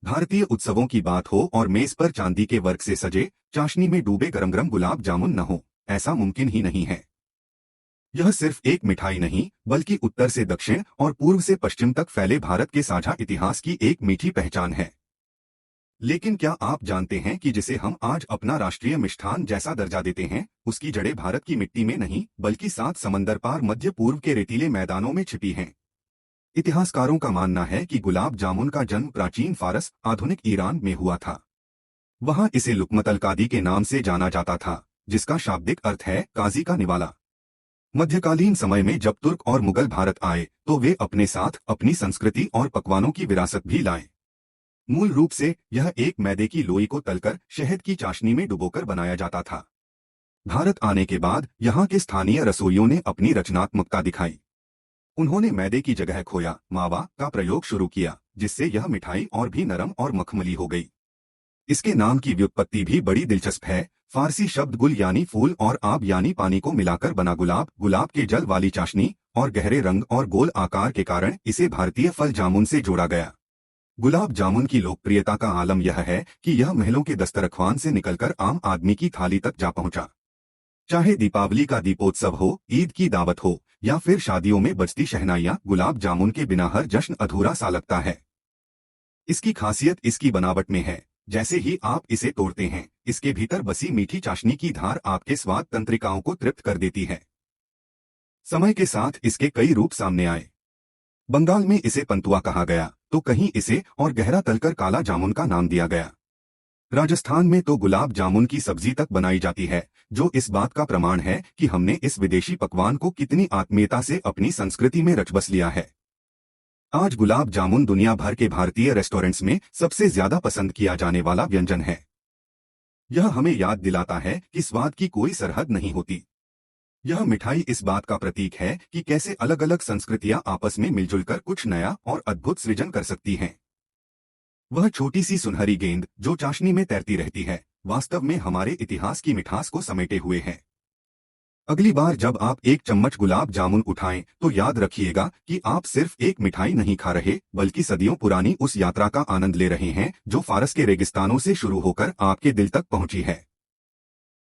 भारतीय उत्सवों की बात हो और मेज पर चांदी के वर्क से सजे चाशनी में डूबे गरम गरम गुलाब जामुन न हो, ऐसा मुमकिन ही नहीं है। यह सिर्फ एक मिठाई नहीं, बल्कि उत्तर से दक्षिण और पूर्व से पश्चिम तक फैले भारत के साझा इतिहास की एक मीठी पहचान है। लेकिन क्या आप जानते हैं कि जिसे हम आज अपना राष्ट्रीय मिष्ठान जैसा दर्जा देते हैं, उसकी जड़ें भारत की मिट्टी में नहीं, बल्कि 7 समंदर पार मध्य पूर्व के रेतीले मैदानों में छिपी हैं। इतिहासकारों का मानना है कि गुलाब जामुन का जन्म प्राचीन फारस, आधुनिक ईरान में हुआ था। वहां इसे लुकमत अल कादी के नाम से जाना जाता था, जिसका शाब्दिक अर्थ है काजी का निवाला। मध्यकालीन समय में जब तुर्क और मुगल भारत आए, तो वे अपने साथ अपनी संस्कृति और पकवानों की विरासत भी लाए। मूल रूप से यह एक मैदे की लोई को तलकर शहद की चाशनी में डुबोकर बनाया जाता था। भारत आने के बाद यहाँ के स्थानीय रसोइयों ने अपनी रचनात्मकता दिखाई। उन्होंने मैदे की जगह खोया, मावा का प्रयोग शुरू किया, जिससे यह मिठाई और भी नरम और मखमली हो गई। इसके नाम की व्युत्पत्ति भी बड़ी दिलचस्प है। फारसी शब्द गुल यानी फूल और आब यानी पानी को मिलाकर बना गुलाब, गुलाब के जल वाली चाशनी और गहरे रंग और गोल आकार के कारण इसे भारतीय फल जामुन से जोड़ा गया। गुलाब जामुन की लोकप्रियता का आलम यह है कि यह महलों के दस्तरख्वान से निकलकर आम आदमी की थाली तक जा पहुंचा। चाहे दीपावली का दीपोत्सव हो, ईद की दावत हो या फिर शादियों में बजती शहनाइयां, गुलाब जामुन के बिना हर जश्न अधूरा सा लगता है। इसकी खासियत इसकी बनावट में है। जैसे ही आप इसे तोड़ते हैं, इसके भीतर बसी मीठी चाशनी की धार आपके स्वाद तंत्रिकाओं को तृप्त कर देती है। समय के साथ इसके कई रूप सामने आए। बंगाल में इसे पंतुआ कहा गया, तो कहीं इसे और गहरा तलकर काला जामुन का नाम दिया गया। राजस्थान में तो गुलाब जामुन की सब्जी तक बनाई जाती है, जो इस बात का प्रमाण है कि हमने इस विदेशी पकवान को कितनी आत्मीयता से अपनी संस्कृति में रच बस लिया है। आज गुलाब जामुन दुनिया भर के भारतीय रेस्टोरेंट्स में सबसे ज्यादा पसंद किया जाने वाला व्यंजन है। यह हमें याद दिलाता है कि स्वाद की कोई सरहद नहीं होती। यह मिठाई इस बात का प्रतीक है कि कैसे अलग अलग संस्कृतियां आपस में मिलजुल कर कुछ नया और अद्भुत सृजन कर सकती हैं। वह छोटी सी सुनहरी गेंद जो चाशनी में तैरती रहती है, वास्तव में हमारे इतिहास की मिठास को समेटे हुए है। अगली बार जब आप एक चम्मच गुलाब जामुन उठाएं, तो याद रखिएगा कि आप सिर्फ एक मिठाई नहीं खा रहे, बल्कि सदियों पुरानी उस यात्रा का आनंद ले रहे हैं जो फारस के रेगिस्तानों से शुरू होकर आपके दिल तक पहुंची है।